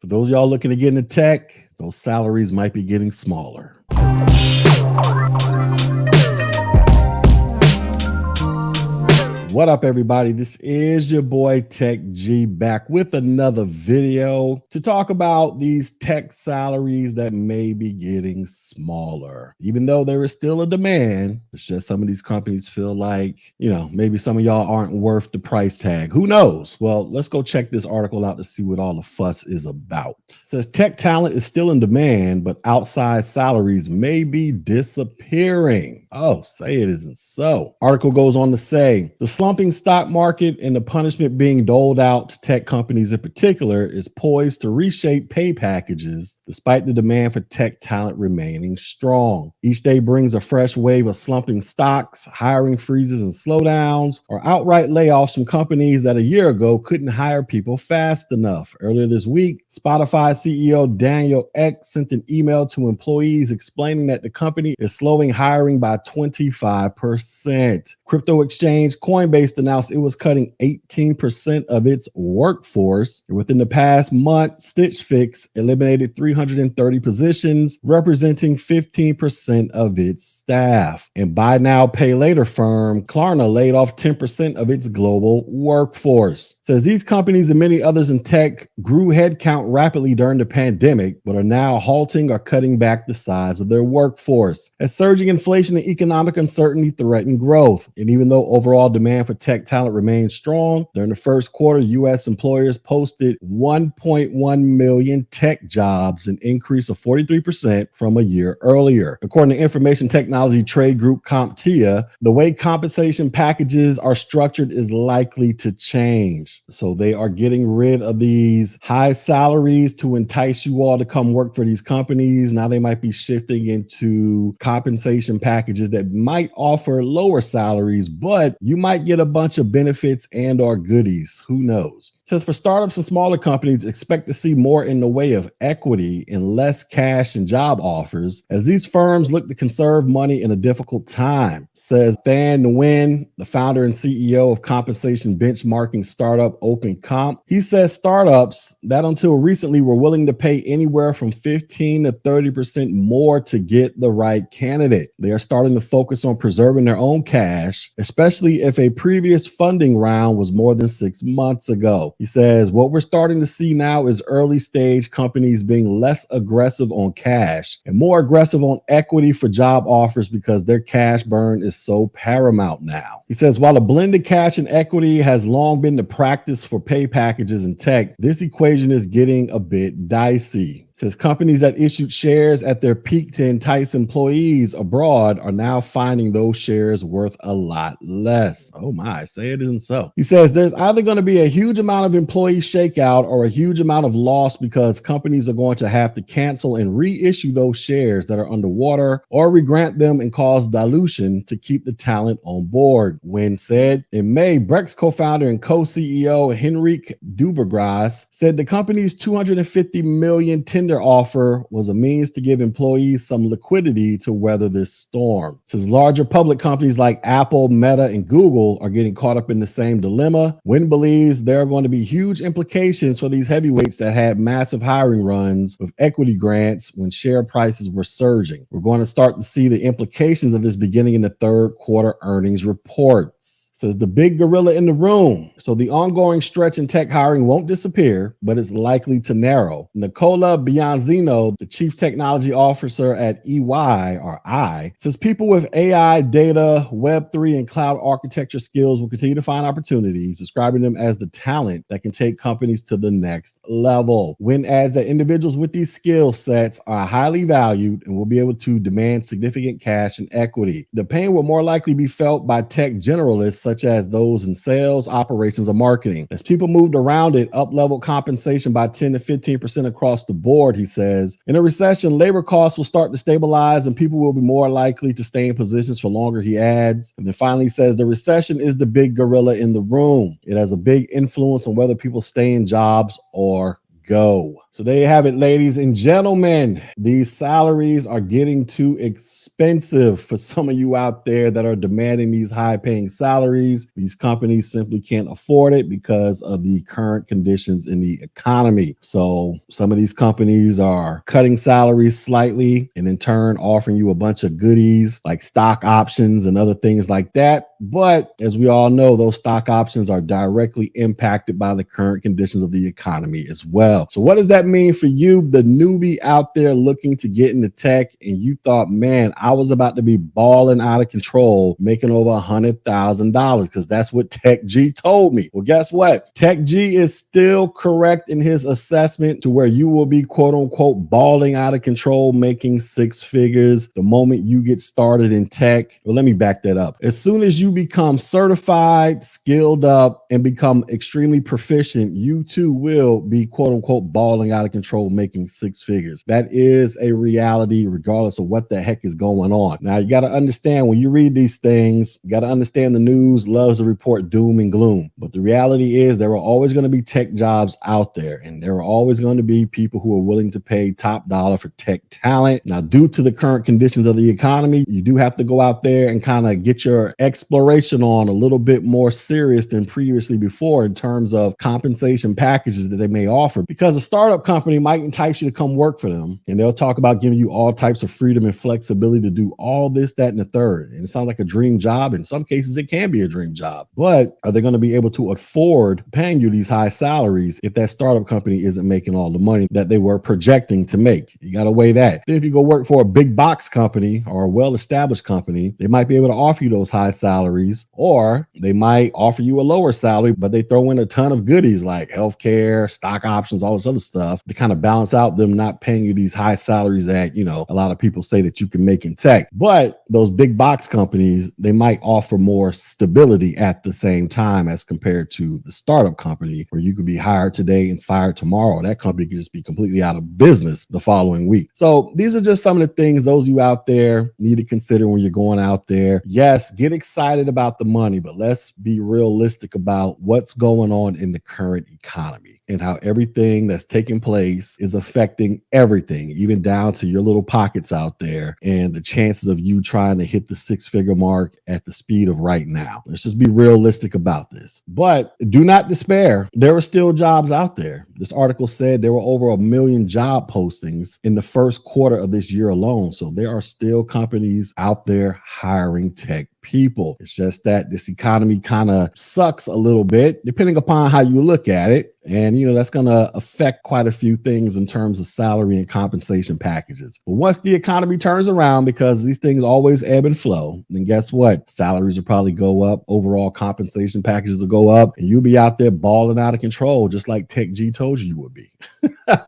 For those of y'all looking to get into tech, those salaries might be getting smaller. What up, everybody? This is your boy Tech G back with another video to talk about these tech salaries that may be getting smaller. Even though there is still a demand, it's just some of these companies feel like, maybe some of y'all aren't worth the price tag. Who knows? Well, let's go check this article out to see what all the fuss is about. It says tech talent is still in demand, but outside salaries may be disappearing. Oh, say it isn't so. Article goes on to say the slumping stock market and the punishment being doled out to tech companies in particular is poised to reshape pay packages despite the demand for tech talent remaining strong. Each day brings a fresh wave of slumping stocks, hiring freezes and slowdowns, or outright layoffs from companies that a year ago couldn't hire people fast enough. Earlier this week, Spotify CEO Daniel Ek sent an email to employees explaining that the company is slowing hiring by 25%. Crypto exchange Coinbase announced it was cutting 18% of its workforce. Within the past month, Stitch Fix eliminated 330 positions, representing 15% of its staff. And buy now, pay later firm Klarna laid off 10% of its global workforce. Says these companies and many others in tech grew headcount rapidly during the pandemic, but are now halting or cutting back the size of their workforce as surging inflation and economic uncertainty threaten growth. And even though overall demand for tech talent remains strong, during the first quarter, U.S. employers posted 1.1 million tech jobs, an increase of 43% from a year earlier. According to information technology trade group CompTIA, the way compensation packages are structured is likely to change. So they are getting rid of these high salaries to entice you all to come work for these companies. Now they might be shifting into compensation packages that might offer lower salaries, but you might get a bunch of benefits and or goodies. Who knows? So for startups and smaller companies, expect to see more in the way of equity and less cash and job offers as these firms look to conserve money in a difficult time, says Van Nguyen, the founder and CEO of compensation benchmarking startup OpenComp. He says startups that until recently were willing to pay anywhere from 15 to 30% more to get the right candidate. They are starting to focus on preserving their own cash, especially if a previous funding round was more than 6 months ago. He says, what we're starting to see now is early stage companies being less aggressive on cash and more aggressive on equity for job offers because their cash burn is so paramount now. He says, while a blended cash and equity has long been the practice for pay packages in tech, this equation is getting a bit dicey. Says companies that issued shares at their peak to entice employees abroad are now finding those shares worth a lot less. Oh my, say it isn't so. He says there's either going to be a huge amount of employee shakeout or a huge amount of loss because companies are going to have to cancel and reissue those shares that are underwater or regrant them and cause dilution to keep the talent on board. Nguyen said in May, Brex co-founder and co-CEO Henrique Dubergras said the company's $250 million tender offer was a means to give employees some liquidity to weather this storm. Since larger public companies like Apple, Meta, and Google are getting caught up in the same dilemma, Nguyen believes there are going to be huge implications for these heavyweights that had massive hiring runs with equity grants when share prices were surging. We're going to start to see the implications of this beginning in the third quarter earnings reports. Says the big gorilla in the room. So the ongoing stretch in tech hiring won't disappear, but it's likely to narrow. Nicola Bianzino, the chief technology officer at EY, says people with AI, data, Web3, and cloud architecture skills will continue to find opportunities, describing them as the talent that can take companies to the next level. Nguyen adds that individuals with these skill sets are highly valued and will be able to demand significant cash and equity. The pain will more likely be felt by tech generalists such as those in sales, operations, or marketing. As people moved around it, up-leveled compensation by 10 to 15% across the board, he says. In a recession, labor costs will start to stabilize and people will be more likely to stay in positions for longer, he adds. And then finally says the recession is the big gorilla in the room. It has a big influence on whether people stay in jobs or go. So there you have it, ladies and gentlemen. These salaries are getting too expensive for some of you out there that are demanding these high paying salaries. These companies simply can't afford it because of the current conditions in the economy. So some of these companies are cutting salaries slightly and in turn offering you a bunch of goodies like stock options and other things like that. But as we all know, those stock options are directly impacted by the current conditions of the economy as well. So what does that mean for you, the newbie out there looking to get into tech, and you thought, man, I was about to be balling out of control, making over $100,000 because that's what Tech G told me. Well, guess what? Tech G is still correct in his assessment to where you will be quote unquote balling out of control, making six figures the moment you get started in tech. Well, let me back that up. As soon as you become certified, skilled up, and become extremely proficient, you too will be quote unquote balling out of control, making six figures. That is a reality regardless of what the heck is going on. Now, you got to understand when you read these things, you got to understand the news loves to report doom and gloom. But the reality is there are always going to be tech jobs out there, and there are always going to be people who are willing to pay top dollar for tech talent. Now, due to the current conditions of the economy, you do have to go out there and kind of get your exploration on a little bit more serious than previously before in terms of compensation packages that they may offer, because a startup company might entice you to come work for them, and they'll talk about giving you all types of freedom and flexibility to do all this, that, and the third. And it sounds like a dream job. In some cases, it can be a dream job, but are they going to be able to afford paying you these high salaries if that startup company isn't making all the money that they were projecting to make? You got to weigh that. Then if you go work for a big box company or a well-established company, they might be able to offer you those high salaries, or they might offer you a lower salary, but they throw in a ton of goodies like healthcare, stock options, all this other stuff to kind of balance out them not paying you these high salaries that, a lot of people say that you can make in tech. But those big box companies, they might offer more stability at the same time as compared to the startup company where you could be hired today and fired tomorrow. That company could just be completely out of business the following week. So these are just some of the things those of you out there need to consider when you're going out there. Yes, get excited about the money, but let's be realistic about what's going on in the current economy and how everything that's taking place is affecting everything, even down to your little pockets out there and the chances of you trying to hit the six-figure mark at the speed of right now. Let's just be realistic about this. But do not despair. There are still jobs out there. This article said there were over 1 million job postings in the first quarter of this year alone. So there are still companies out there hiring tech people. It's just that this economy kind of sucks a little bit, depending upon how you look at it. And, that's going to affect quite a few things in terms of salary and compensation packages. But once the economy turns around, because these things always ebb and flow, then guess what? Salaries will probably go up. Overall compensation packages will go up, and you'll be out there balling out of control, just like Tech G told you would be.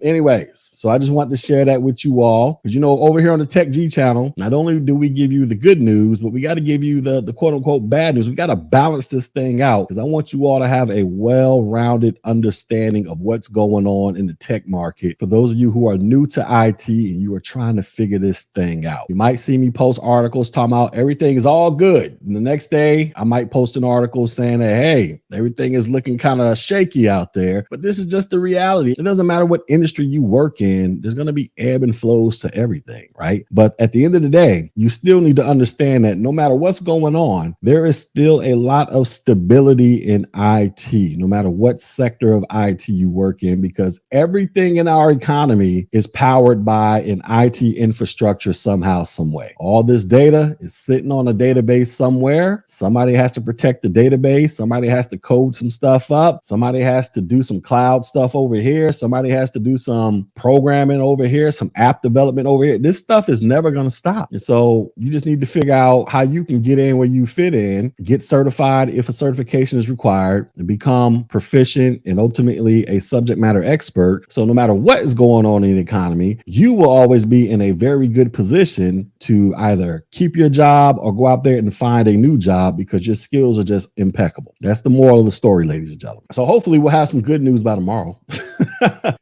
Anyways, so I just wanted to share that with you all because, over here on the Tech G channel, not only do we give you the good news, but we got to give you the quote unquote bad news. We got to balance this thing out because I want you all to have a well-rounded understanding of what's going on in the tech market. For those of you who are new to IT and you are trying to figure this thing out, you might see me post articles talking about everything is all good. And the next day, I might post an article saying that, hey, everything is looking kind of shaky out there, but this is just the reality. It doesn't matter what industry you work in, there's going to be ebb and flows to everything, right? But at the end of the day, you still need to understand that no matter what's going on, there is still a lot of stability in IT, no matter what sector of IT you work in, because everything in our economy is powered by an IT infrastructure somehow, some way. All this data is sitting on a database somewhere. Somebody has to protect the database. Somebody has to code some stuff up. Somebody has to do some cloud stuff over here. Somebody has to do some programming over here, some app development over here. This stuff is never going to stop. And so you just need to figure out how you can get in where you fit in, get certified if a certification is required, and become proficient and ultimately a subject matter expert. So no matter what is going on in the economy, you will always be in a very good position to either keep your job or go out there and find a new job because your skills are just impeccable. That's the moral of the story, ladies and gentlemen. So hopefully we'll have some good news by tomorrow.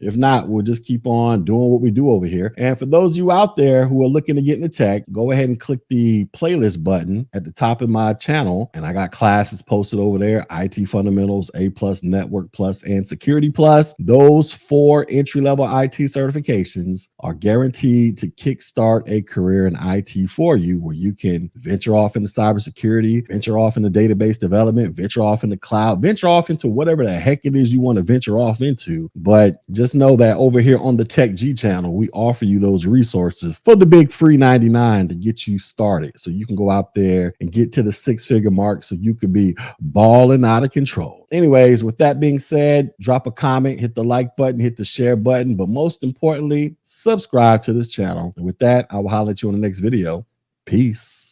If not, we'll just keep on doing what we do over here. And for those of you out there who are looking to get into tech, go ahead and click the playlist button at the the top of my channel, and I got classes posted over there: IT fundamentals, A plus, network plus, and security plus. Those 4 entry-level IT certifications are guaranteed to kickstart a career in IT for you, where you can venture off into cybersecurity, venture off into database development, venture off into cloud, venture off into whatever the heck it is you want to venture off into. But just know that over here on the Tech G channel, we offer you those resources for the big free 99 to get you started, so you can go out there and get to the 6-figure mark, so you could be balling out of control. Anyways, with that being said, drop a comment, hit the like button, hit the share button, but most importantly, subscribe to this channel. And with that, I will holler at you on the next video. Peace.